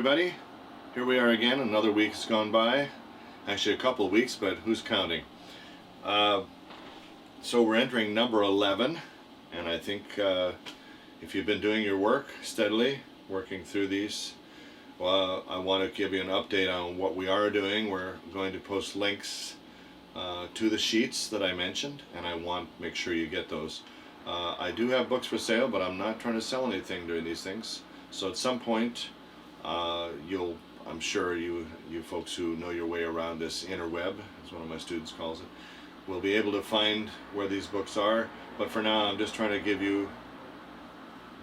everybody. Here we are again. Another week's gone by. Actually a couple of weeks, but who's counting? So we're entering number 11, and I think if you've been doing your work steadily, working through these, well, I want to give you an update on what we are doing. We're going to post links to the sheets that I mentioned, and I want to make sure you get those. I do have books for sale, but I'm not trying to sell anything during these things. So at some point, I'm sure you folks who know your way around this interweb, as one of my students calls it, will be able to find where these books are. But for now, I'm just trying to give you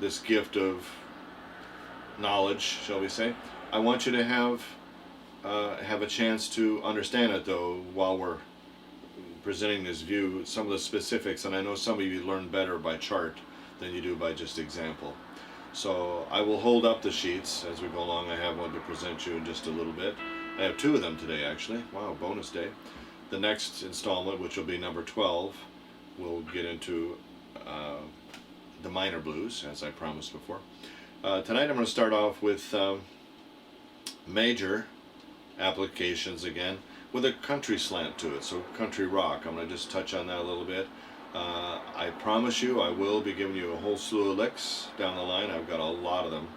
this gift of knowledge, shall we say. I want you to have a chance to understand it, though, while we're presenting this view, some of the specifics, and I know some of you learn better by chart than you do by just example. So I will hold up the sheets as we go along. I have one to present you in just a little bit. I have two of them today, actually. Wow, bonus day. The next installment, which will be number 12, we'll get into the minor blues, as I promised before. Tonight I'm going to start off with major applications again, with a country slant to it, so country rock. I'm going to just touch on that a little bit. I promise you I will be giving you a whole slew of licks down the line. I've got a lot of them.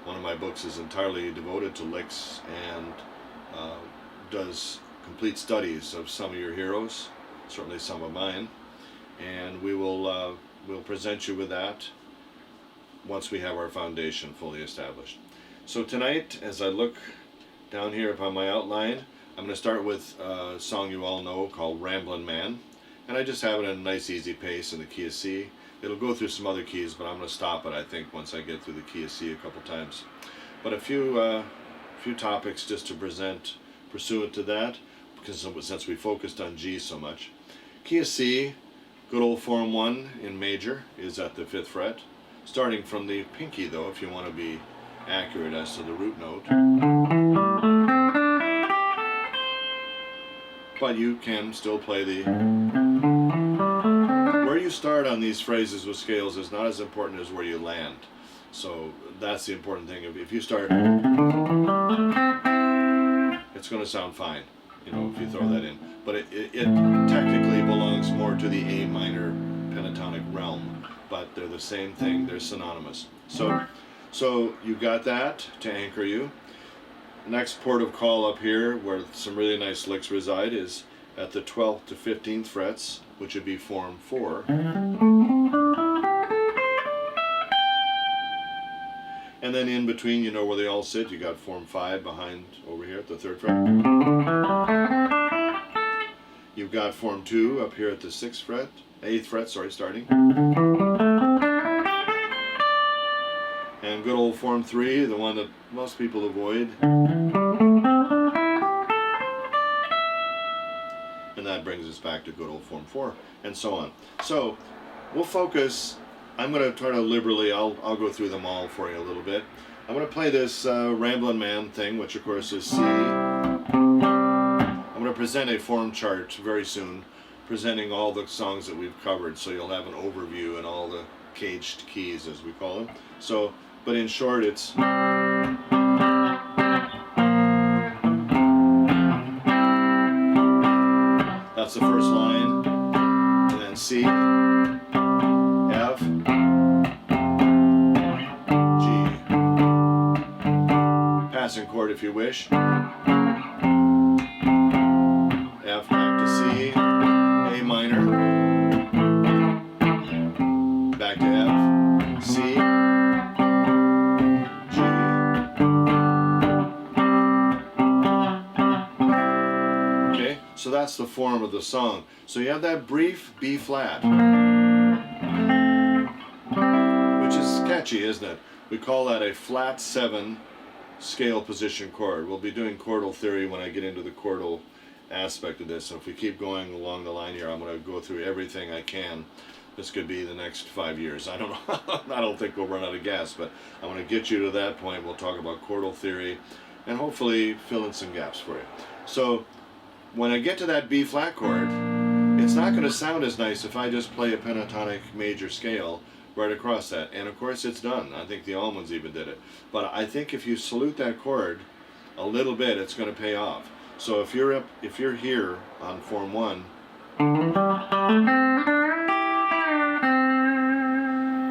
One of my books is entirely devoted to licks and does complete studies of some of your heroes, certainly some of mine, and we'll present you with that once we have our foundation fully established. So tonight, as I look down here upon my outline, I'm going to start with a song you all know called Ramblin' Man. And I just have it in a nice easy pace in the key of C. It'll go through some other keys, but I'm going to stop it, I think, once I get through the key of C a couple times. But a few topics just to present pursuant to that, because since we focused on G so much. Key of C, good old form 1 in major, is at the 5th fret. Starting from the pinky, though, if you want to be accurate as to the root note. But you can still play the... Where you start on these phrases with scales is not as important as where you land. So that's the important thing. If you start, it's going to sound fine, you know, if you throw that in. But it technically belongs more to the A minor pentatonic realm. But they're the same thing. They're synonymous. So you got that to anchor you. Next port of call up here, where some really nice licks reside, is at the 12th to 15th frets, which would be form 4. And then in between, you know where they all sit. You got form 5 behind over here at the 3rd fret. You've got form 2 up here at the 6th fret, 8th fret, sorry, starting. And good old form 3, the one that most people avoid. And that brings us back to good old form 4, and so on. So we'll focus. I'm going to try to liberally, I'll go through them all for you a little bit. I'm going to play this Ramblin' Man thing, which of course is C. I'm going to present a form chart very soon, presenting all the songs that we've covered, so you'll have an overview and all the caged keys, as we call them. So, but in short, it's... That's the first line, and then C, F, G. Passing chord if you wish. F back to C, A minor, back to F, C, G. So that's the form of the song. So you have that brief B flat, which is catchy, isn't it? We call that a flat 7 scale position chord. We'll be doing chordal theory when I get into the chordal aspect of this. So if we keep going along the line here, I'm going to go through everything I can. This could be the next 5 years. I don't know. I don't think we'll run out of gas, but I want to get you to that point. We'll talk about chordal theory and hopefully fill in some gaps for you. So when I get to that B flat chord, it's not going to sound as nice if I just play a pentatonic major scale right across that. And of course it's done. I think the Almonds even did it. But I think if you salute that chord a little bit, it's going to pay off. So if you're here on form 1,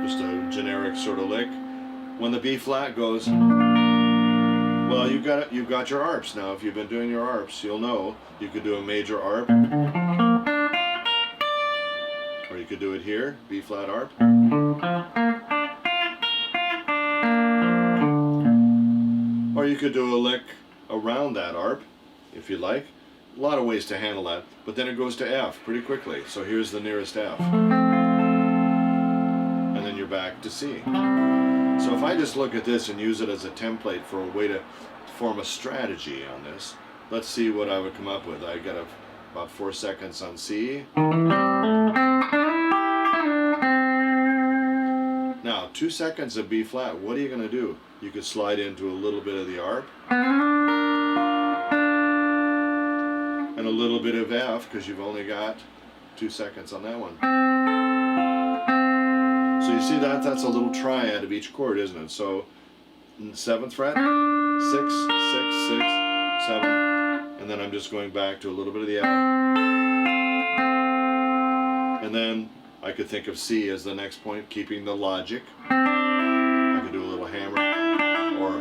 just a generic sort of lick, when the B flat goes, well, you've got your arps now. If you've been doing your arps, you'll know you could do a major arp, or you could do it here, B flat arp, or you could do a lick around that arp if you like. A lot of ways to handle that, but then it goes to F pretty quickly. So here's the nearest F, and then you're back to C. So if I just look at this and use it as a template for a way to form a strategy on this, let's see what I would come up with. I got about 4 seconds on C. Now 2 seconds of B flat, what are you going to do? You could slide into a little bit of the arp and a little bit of F, because you've only got 2 seconds on that one. So you see that's a little triad of each chord, isn't it? So 7th fret, 6, 6, 6, 7, and then I'm just going back to a little bit of the F. And then I could think of C as the next point, keeping the logic. I could do a little hammer, or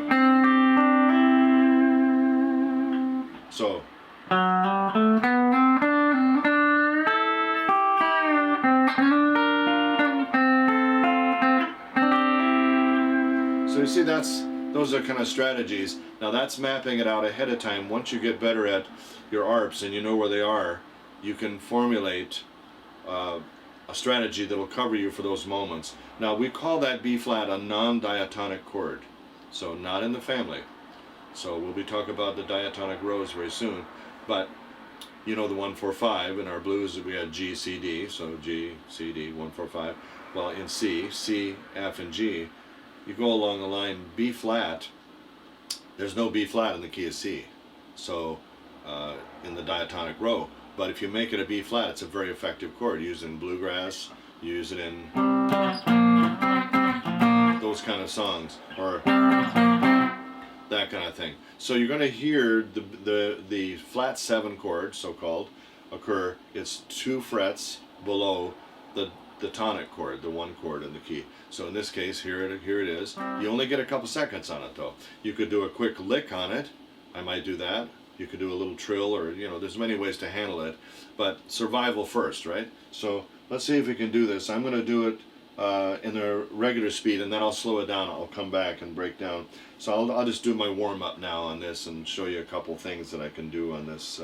so. So you see, those are kind of strategies. Now that's mapping it out ahead of time. Once you get better at your arps and you know where they are, you can formulate a strategy that will cover you for those moments. Now we call that B flat a non-diatonic chord, so not in the family. So we'll be talking about the diatonic rows very soon, but you know the 1, 4, 5 in our blues we had G, C, D, so G, C, D, 1, 4, 5. Well, in C, F, and G, you go along the line B flat. There's no B flat in the key of C, so in the diatonic row. But if you make it a B flat, it's a very effective chord. You use it in bluegrass, you use it in those kind of songs, or that kind of thing. So you're going to hear the flat 7 chord, so-called, occur. It's 2 frets below the tonic chord, the 1 chord in the key. So in this case, here it is. You only get a couple seconds on it though. You could do a quick lick on it. I might do that. You could do a little trill, or there's many ways to handle it. But survival first, right? So let's see if we can do this. I'm going to do it in the regular speed, and then I'll slow it down. I'll come back and break down. So I'll just do my warm up now on this and show you a couple things that I can do on this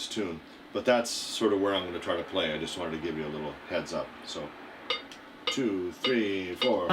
tune. But that's sort of where I'm going to try to play. I just wanted to give you a little heads up. So 2, 3, 4.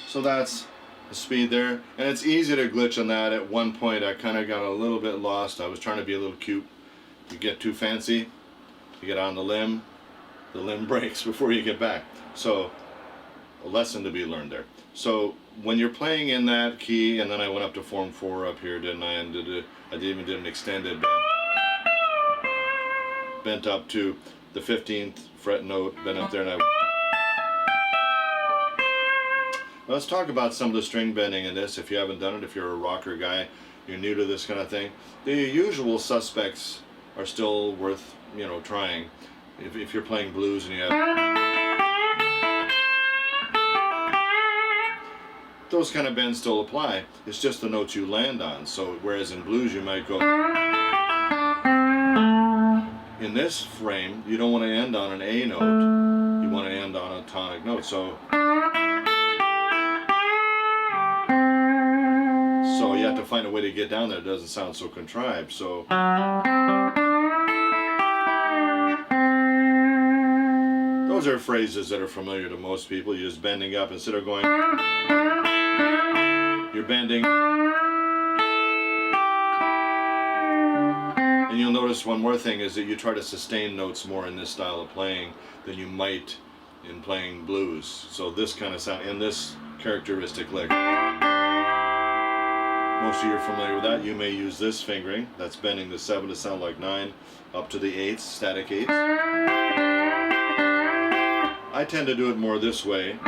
So that's the speed there, and it's easy to glitch on that. At one point I kind of got a little bit lost. I was trying to be a little cute. You get too fancy, you get on the limb breaks before you get back. So a lesson to be learned there. So when you're playing in that key, and then I went up to form 4 up here, didn't I? And I even did an extended bent up to the 15th fret note, bent up there, and I Let's talk about some of the string bending in this. If you haven't done it, if you're a rocker guy, you're new to this kind of thing, the usual suspects are still worth, you know, trying. If you're playing blues and you have those kind of bends still apply. It's just the notes you land on. So whereas in blues you might go, in this frame you don't want to end on an A note. You want to end on a tonic note. So you have to find a way to get down there. It doesn't sound so contrived. So those are phrases that are familiar to most people. You're just bending up instead of going. You're bending. And you'll notice one more thing is that you try to sustain notes more in this style of playing than you might in playing blues. So this kind of sound, in this characteristic lick. Most of you are familiar with that. You may use this fingering. That's bending the 7 to sound like 9 up to the 8s, static 8s. I tend to do it more this way.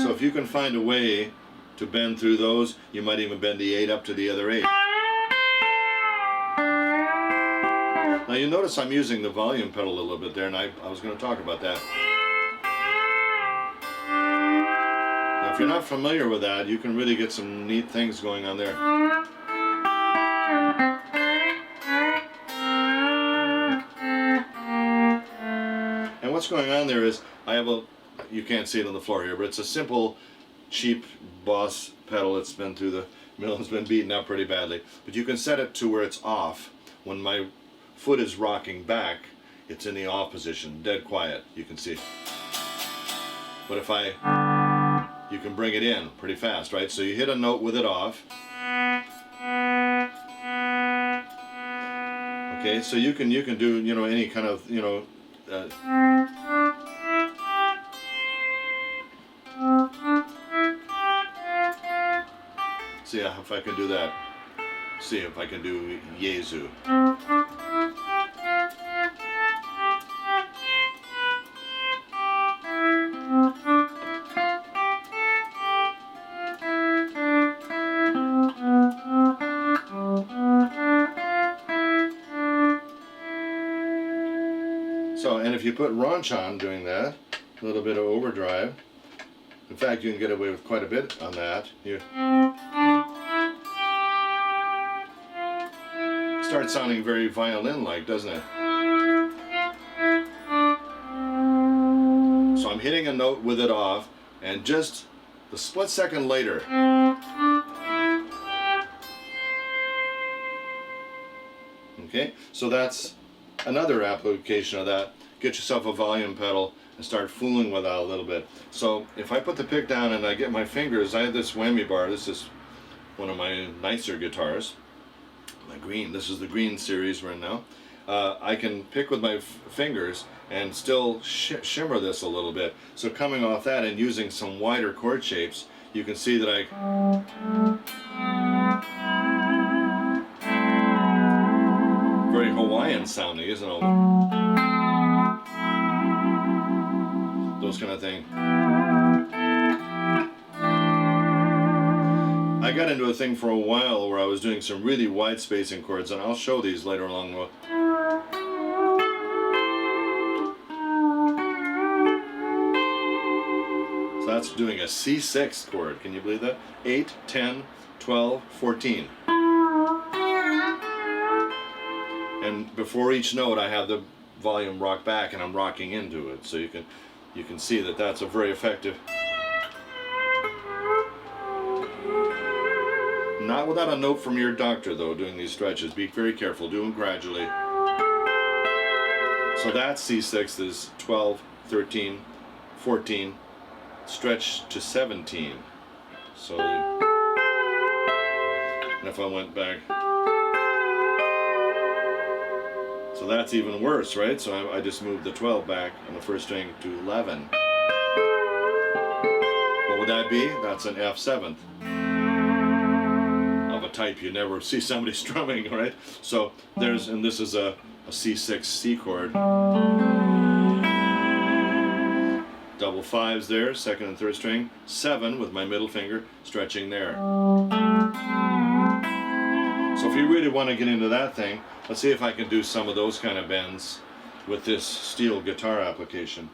So if you can find a way to bend through those, you might even bend the 8 up to the other 8. Now you notice I'm using the volume pedal a little bit there, and I was going to talk about that. Now if you're not familiar with that, you can really get some neat things going on there. And what's going on there is, I have a, you can't see it on the floor here, but it's a simple, cheap Boss pedal. It's been through the mill, it's been beaten up pretty badly. But you can set it to where it's off. When my foot is rocking back, it's in the off position, dead quiet, you can see. But if you can bring it in pretty fast, right? So you hit a note with it off. Okay, so you can do, you know, any kind of, you know, see if I can do that. See if I can do Yezu. So, and if you put Raunch on doing that, a little bit of overdrive, in fact you can get away with quite a bit on that. You start sounding very violin-like, doesn't it? So I'm hitting a note with it off, and just the split second later, okay, so that's another application of that. Get yourself a volume pedal and start fooling with that a little bit. So if I put the pick down and I get my fingers, I have this whammy bar. This is one of my nicer guitars. My green, this is the green series we're in now. I can pick with my fingers and still shimmer this a little bit. So coming off that and using some wider chord shapes, you can see that very Hawaiian sounding, isn't it? Those kind of thing. I got into a thing for a while where I was doing some really wide spacing chords, and I'll show these later along the way. So that's doing a C6 chord. Can you believe that? 8, 10, 12, 14. And before each note I have the volume rock back and I'm rocking into it. So you can see that that's a very effective. Not without a note from your doctor though, doing these stretches. Be very careful, do them gradually. So that C6 is 12, 13, 14, stretch to 17. So, and if I went back, so that's even worse, right? So I just moved the 12 back on the first string to 11. What would that be? That's an F7th. Of a type you never see somebody strumming, right? So there's, and this is a C6 C chord. double fives there, second and third string, 7 with my middle finger stretching there. So if you really want to get into that thing, let's see if I can do some of those kind of bends with this steel guitar application.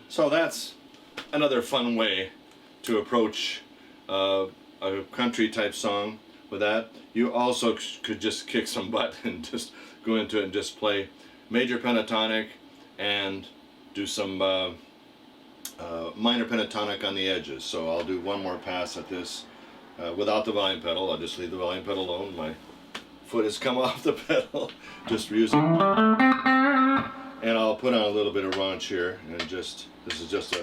So that's another fun way to approach a country type song with that. You also could just kick some butt and just go into it and just play major pentatonic and do some minor pentatonic on the edges. So I'll do one more pass at this without the volume pedal. I'll just leave the volume pedal alone. My foot has come off the pedal just for using. And I'll put on a little bit of raunch here, and just, this is just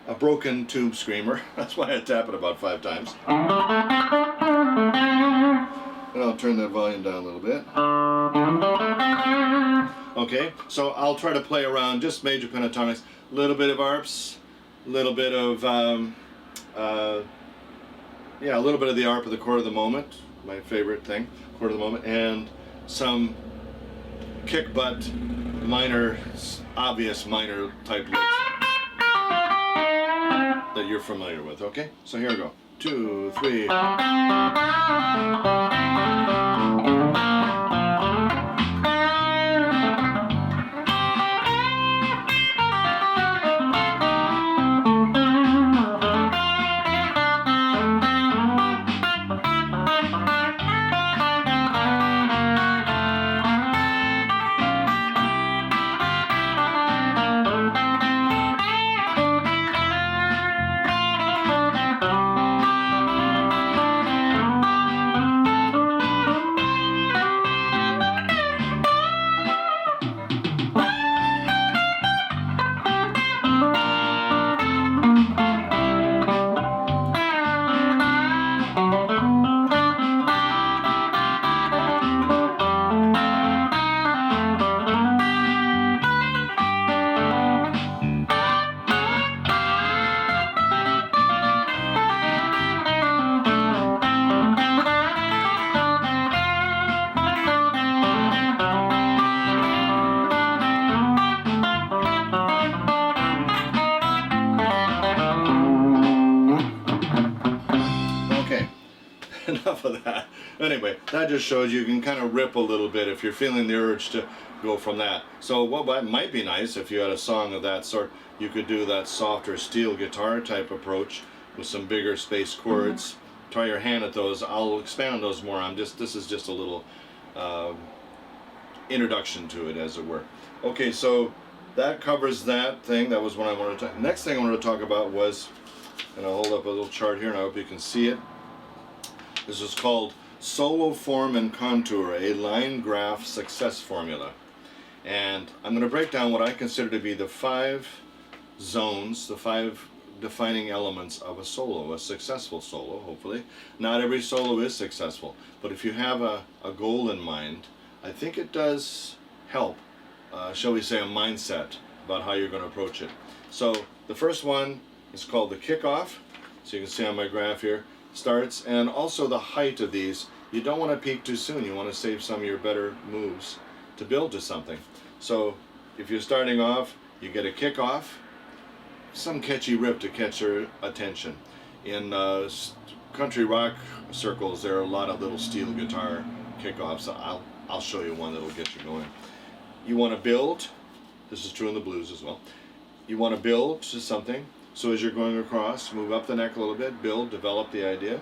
a broken tube screamer. That's why I tap it about 5 times. And I'll turn that volume down a little bit. Okay, so I'll try to play around just major pentatonics, a little bit of arps, a little bit of, yeah, a little bit of the arp of the chord of the moment, my favorite thing, chord of the moment, and some kick butt, minor, obvious minor type licks that you're familiar with. Okay, so here we go. 2, 3. Enough of that. Anyway, that just shows you can kind of rip a little bit if you're feeling the urge to go from that. So what might be nice if you had a song of that sort, you could do that softer steel guitar type approach with some bigger space chords. Try your hand at those. I'll expand on those more. This is just a little introduction to it, as it were. Okay, so that covers that thing. That was what I wanted to. Next thing I wanted to talk about was, and I'll hold up a little chart here, and I hope you can see it. This is called Solo Form and Contour, a line graph success formula. And I'm going to break down what I consider to be the 5 zones, the 5 defining elements of a solo, a successful solo, hopefully. Not every solo is successful, but if you have a goal in mind, I think it does help, shall we say, a mindset about how you're going to approach it. So the first one is called the kickoff. So you can see on my graph here, starts, and also the height of these. You don't want to peak too soon. You want to save some of your better moves to build to something. So if you're starting off, you get a kickoff, some catchy rip to catch your attention. In country rock circles, there are a lot of little steel guitar kickoffs. I'll show you one that'll get you going. You want to build. This is true in the blues as well. You want to build to something. So as you're going across, move up the neck a little bit, build, develop the idea.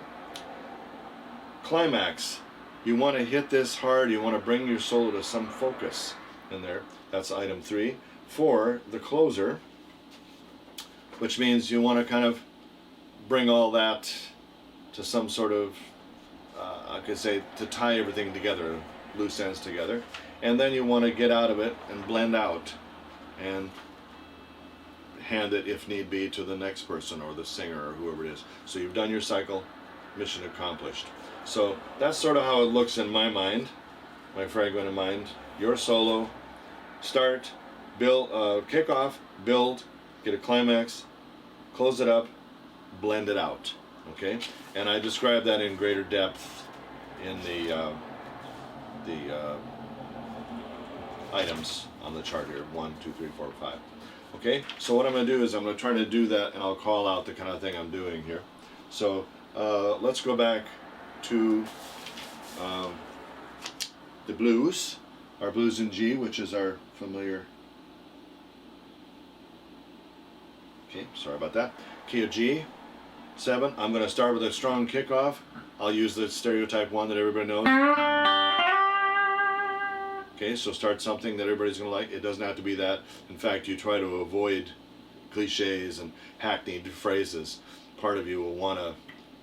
Climax. You want to hit this hard, you want to bring your solo to some focus in there. That's item 3. 4, the closer, which means you want to kind of bring all that to some sort of, I could say, to tie everything together, loose ends together. And then you want to get out of it and blend out and hand it, if need be, to the next person or the singer or whoever it is. So you've done your cycle, mission accomplished. So that's sort of how it looks in my mind, my fragmented mind. Your solo, start, build, kick off, build, get a climax, close it up, blend it out. Okay, and I describe that in greater depth in the items on the chart here. 1, 2, 3, 4, 5. Okay, so what I'm going to do is I'm going to try to do that, and I'll call out the kind of thing I'm doing here. So let's go back to the blues, our blues in G, which is our familiar. Okay, sorry about that. Key of G, 7. I'm going to start with a strong kickoff. I'll use the stereotype 1 that everybody knows. Okay, so start something that everybody's going to like. It doesn't have to be that. In fact, you try to avoid cliches and hackneyed phrases. Part of you will want to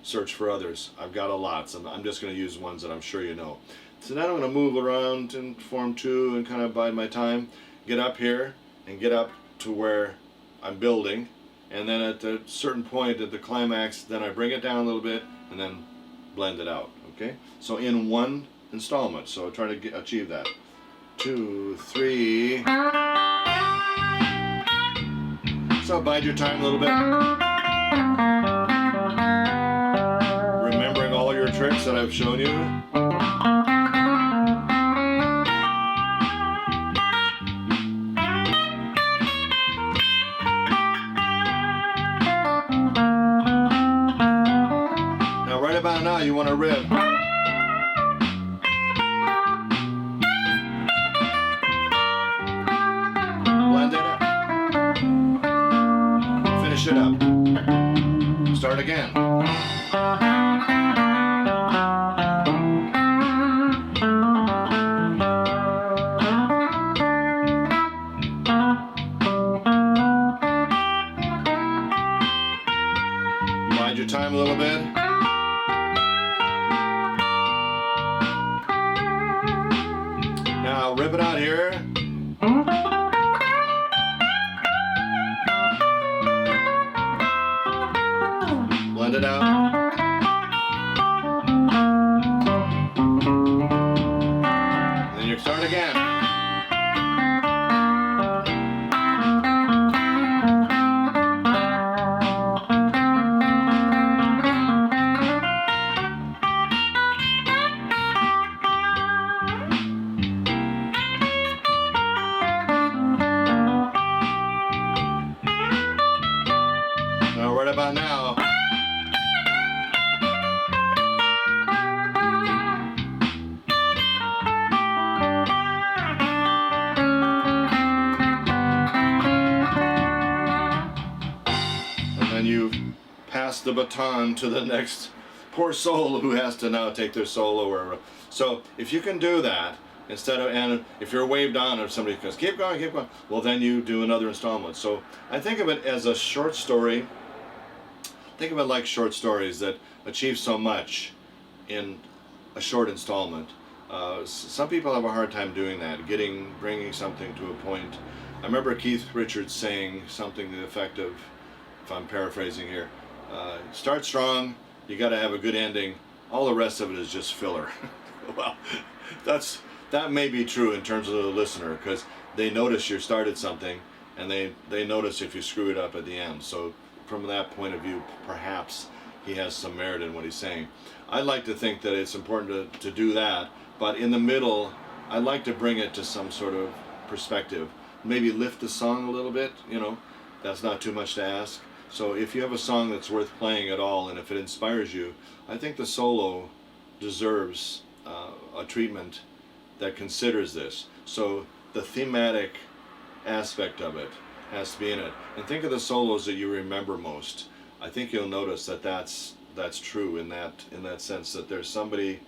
search for others. I've got a lot, so I'm just going to use ones that I'm sure you know. So now I'm going to move around and form 2 and kind of bide my time. Get up here and get up to where I'm building. And then at a certain point at the climax, then I bring it down a little bit and then blend it out. Okay? So in one installment. So I try to achieve that. 2, 3. So bide your time a little bit. Remembering all your tricks that I've shown you. Now right about now you want to rip. It up. Start again. Bide your time a little bit. Now rip it out here. Blend it out. Then you start again. Now right about now. You've passed the baton to the next poor soul who has to now take their solo wherever. So if you can do that, instead of, and if you're waved on or somebody goes, keep going, well then you do another installment. So I think of it as a short story. Think of it like short stories that achieve so much in a short installment. Some people have a hard time doing that, bringing something to a point. I remember Keith Richards saying something to the effect of, if I'm paraphrasing here, start strong, you got to have a good ending, all the rest of it is just filler. Well, that may be true in terms of the listener, because they notice you started something and they notice if you screw it up at the end. So from that point of view, perhaps he has some merit in what he's saying. I'd like to think that it's important to do that, but in the middle I'd like to bring it to some sort of perspective, maybe lift the song a little bit, that's not too much to ask. So if you have a song that's worth playing at all, and if it inspires you, I think the solo deserves a treatment that considers this. So the thematic aspect of it has to be in it. And think of the solos that you remember most. I think you'll notice that that's true in that sense, that there's somebody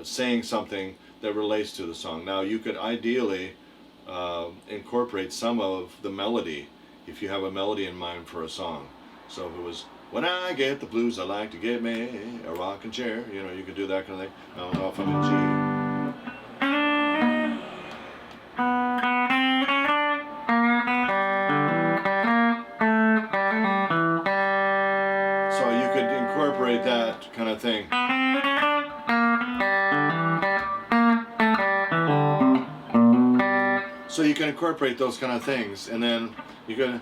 saying something that relates to the song. Now you could ideally incorporate some of the melody if you have a melody in mind for a song. So if it was When I get the blues, I like to get me a rocking chair. You know, you can do that kind of thing. I don't know if I'm in G. So you could incorporate that kind of thing. So you can incorporate those kind of things, and then you can.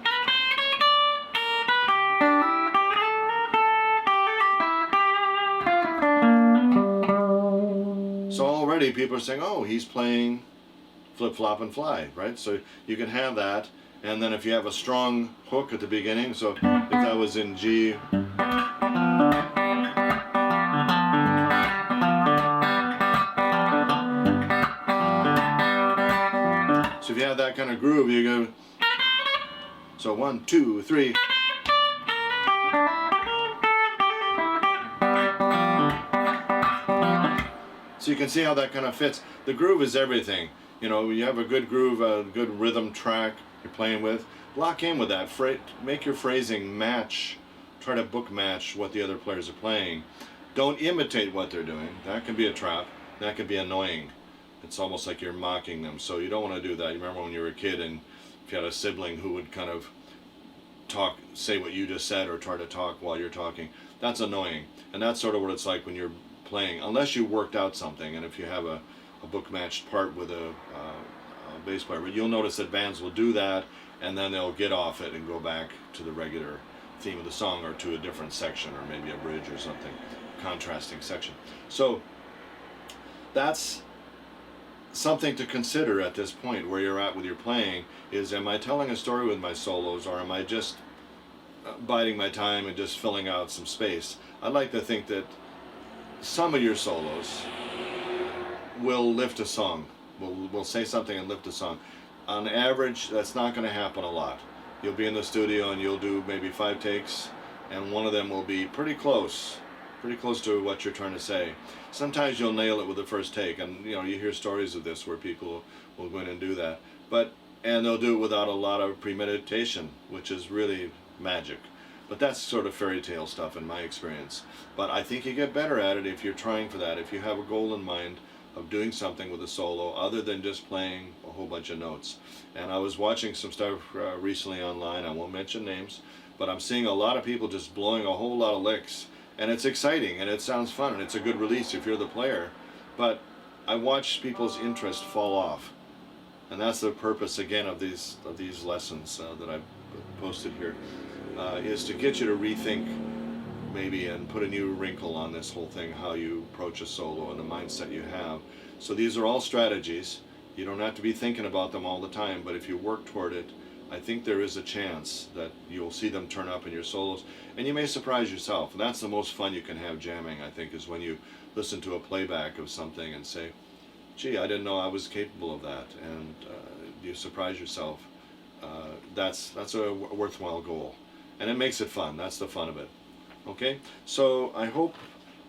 So already people are saying, oh, he's playing flip, flop, and fly, right? So you can have that, and then if you have a strong hook at the beginning, so if that was in G, so if you have that kind of groove, you go, so 1, 2, 3. So you can see how that kind of fits. The groove is everything. You know, you have a good groove, a good rhythm track you're playing with. Lock in with that. Make your phrasing match. Try to book match what the other players are playing. Don't imitate what they're doing. That can be a trap. That can be annoying. It's almost like you're mocking them. So you don't want to do that. You remember when you were a kid and if you had a sibling who would kind of say what you just said or try to talk while you're talking. That's annoying. And that's sort of what it's like when you're playing, unless you worked out something, and if you have a book matched part with a bass player, you'll notice that bands will do that, and then they'll get off it and go back to the regular theme of the song or to a different section or maybe a bridge or something, contrasting section. So that's something to consider at this point where you're at with your playing is, am I telling a story with my solos, or am I just biding my time and just filling out some space? I'd like to think that some of your solos will lift a song, will say something and lift a song. On average, that's not going to happen a lot. You'll be in the studio and you'll do maybe 5 takes, and one of them will be pretty close to what you're trying to say. Sometimes you'll nail it with the first take, and you know, you hear stories of this where people will go in and do that, and they'll do it without a lot of premeditation, which is really magic. But that's sort of fairy tale stuff in my experience. But I think you get better at it if you're trying for that, if you have a goal in mind of doing something with a solo other than just playing a whole bunch of notes. And I was watching some stuff recently online, I won't mention names, but I'm seeing a lot of people just blowing a whole lot of licks, and it's exciting and it sounds fun and it's a good release if you're the player. But I watch people's interest fall off, and that's the purpose again of these lessons that I've posted here. Is to get you to rethink maybe and put a new wrinkle on this whole thing, how you approach a solo and the mindset you have. So these are all strategies. You don't have to be thinking about them all the time, but if you work toward it, I think there is a chance that you'll see them turn up in your solos, and you may surprise yourself. And that's the most fun you can have jamming, I think, is when you listen to a playback of something and say, gee, I didn't know I was capable of that, and you surprise yourself. That's a worthwhile goal. And it makes it fun. That's the fun of it. Okay? So I hope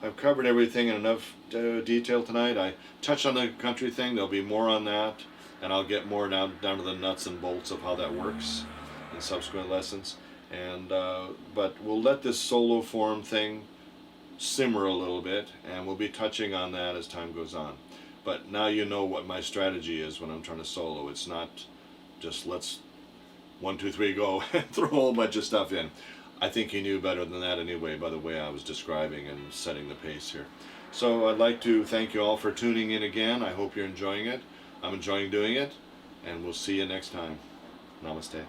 I've covered everything in enough detail tonight. I touched on the country thing. There'll be more on that. And I'll get more down to the nuts and bolts of how that works in subsequent lessons. And but we'll let this solo form thing simmer a little bit. And we'll be touching on that as time goes on. But now you know what my strategy is when I'm trying to solo. It's not just let's 1, 2, 3, go, and throw a whole bunch of stuff in. I think he knew better than that anyway by the way I was describing and setting the pace here. So I'd like to thank you all for tuning in again. I hope you're enjoying it. I'm enjoying doing it, and we'll see you next time. Namaste.